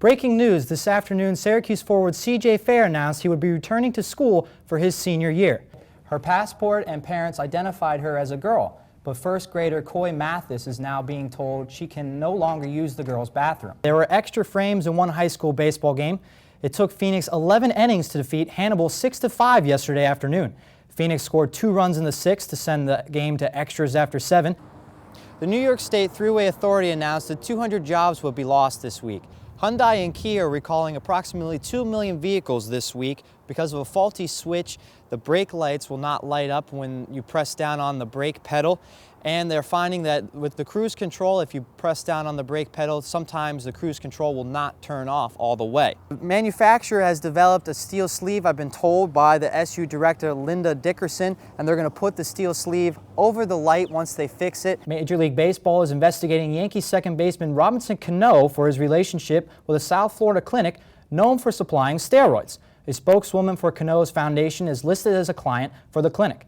Breaking news this afternoon, Syracuse forward C.J. Fair announced he would be returning to school for his senior year. Her passport and parents identified her as a girl, but first grader Coy Mathis is now being told she can no longer use the girls' bathroom. There were extra frames in one high school baseball game. It took Phoenix 11 innings to defeat Hannibal 6-5 yesterday afternoon. Phoenix scored 2 runs in the 6th to send the game to extras after 7. The New York State Thruway Authority announced that 200 jobs would be lost this week. Hyundai and Kia are recalling approximately 2 million vehicles this week because of a faulty switch. The brake lights will not light up when you press down on the brake pedal. And they're finding that with the cruise control, if you press down on the brake pedal, sometimes the cruise control will not turn off all the way. The manufacturer has developed a steel sleeve, I've been told, by the SU director Linda Dickerson, and they're going to put the steel sleeve over the light once they fix it. Major League Baseball is investigating Yankees second baseman Robinson Cano for his relationship with a South Florida clinic known for supplying steroids. A spokeswoman for Cano's foundation is listed as a client for the clinic.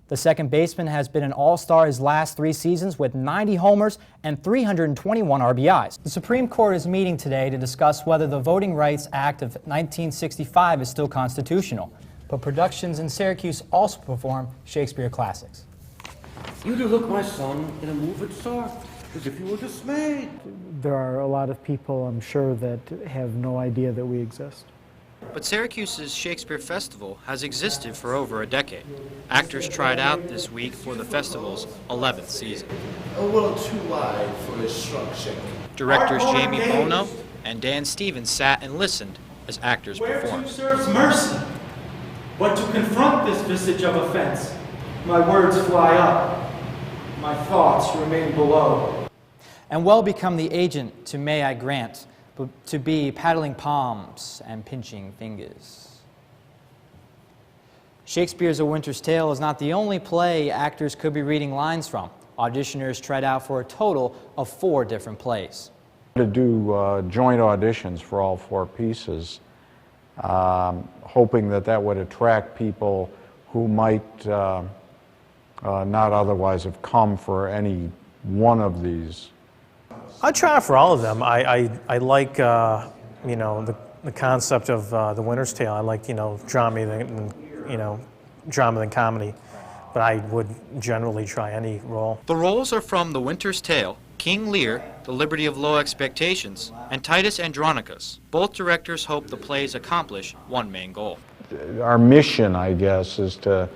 The second baseman has been an all-star his last 3 seasons with 90 homers and 321 RBIs. The Supreme Court is meeting today to discuss whether the Voting Rights Act of 1965 is still constitutional. But productions in Syracuse also perform Shakespeare classics. You to look, my son, in a move it soft, as if you were dismayed. There are a lot of people, I'm sure, that have no idea that we exist. But Syracuse's Shakespeare Festival has existed for over a decade. Actors tried out this week for the festival's 11th season. A little too wide for his shrunk shape. Directors Jamie Bono and Dan Stevens sat and listened as actors performed. Whereto serves mercy, but to confront this visage of offense, my words fly up, my thoughts remain below. And well become the agent to May I Grant, but to be paddling palms and pinching fingers. Shakespeare's A Winter's Tale is not the only play actors could be reading lines from. Auditioners tried out for a total of 4 different plays. To do joint auditions for all 4 pieces, hoping that would attract people who might not otherwise have come for any one of these. I try out for all of them. I like, you know, the concept of The Winter's Tale. I like, you know, drama than comedy. But I would generally try any role. The roles are from The Winter's Tale, King Lear, The Liberty of Low Expectations, and Titus Andronicus. Both directors hope the plays accomplish one main goal. Our mission, I guess, is to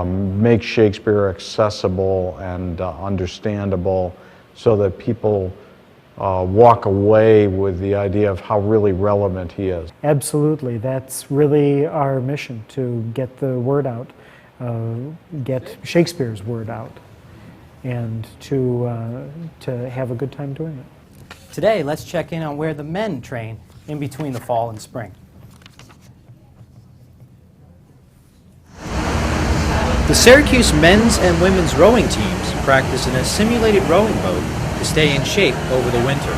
make Shakespeare accessible and understandable, so that people walk away with the idea of how really relevant he is. Absolutely, that's really our mission, to get the word out, get Shakespeare's word out, and to have a good time doing it. Today, let's check in on where the men train in between the fall and spring. The Syracuse men's and women's rowing teams practice in a simulated rowing boat to stay in shape over the winter.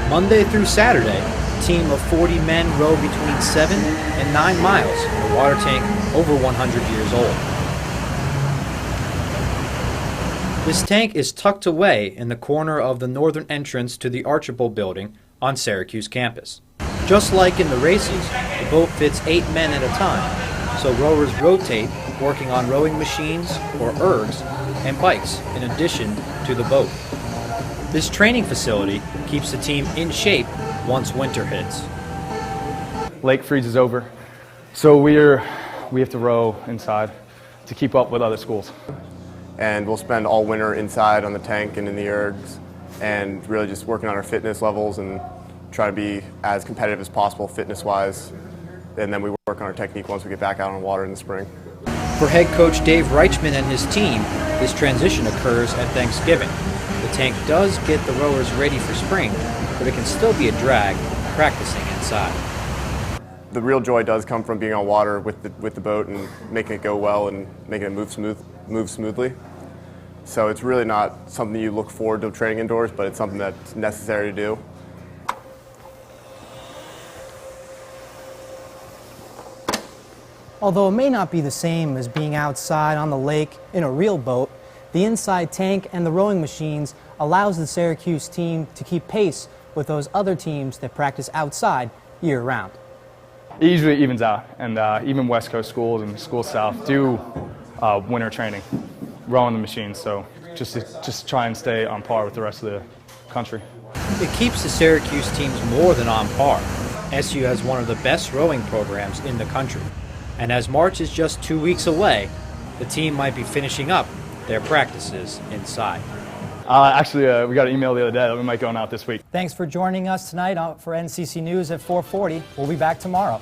Monday through Saturday, a team of 40 men row between 7 and 9 miles in a water tank over 100 years old. This tank is tucked away in the corner of the northern entrance to the Archibald Building on Syracuse campus. Just like in the races, the boat fits 8 men at a time, so rowers rotate, working on rowing machines or ergs and bikes in addition to the boat. This training facility keeps the team in shape once winter hits. Lake freezes over, so we have to row inside to keep up with other schools. And we'll spend all winter inside on the tank and in the ergs, and really just working on our fitness levels and try to be as competitive as possible fitness-wise. And then we work on our technique once we get back out on water in the spring. For head coach Dave Reichman and his team, this transition occurs at Thanksgiving. The tank does get the rowers ready for spring, but it can still be a drag practicing inside. The real joy does come from being on water with the boat and making it go well and making it move smoothly. So it's really not something you look forward to training indoors, but it's something that's necessary to do. Although it may not be the same as being outside on the lake in a real boat, the inside tank and the rowing machines allows the Syracuse team to keep pace with those other teams that practice outside year-round. It usually evens out, and even West Coast schools and schools south do winter training, rowing the machines, so just try and stay on par with the rest of the country. It keeps the Syracuse teams more than on par. SU has one of the best rowing programs in the country. And as March is just 2 weeks away, the team might be finishing up their practices inside. Actually, we got an email the other day that we might go out this week. Thanks for joining us tonight for NCC News at 4:40. We'll be back tomorrow.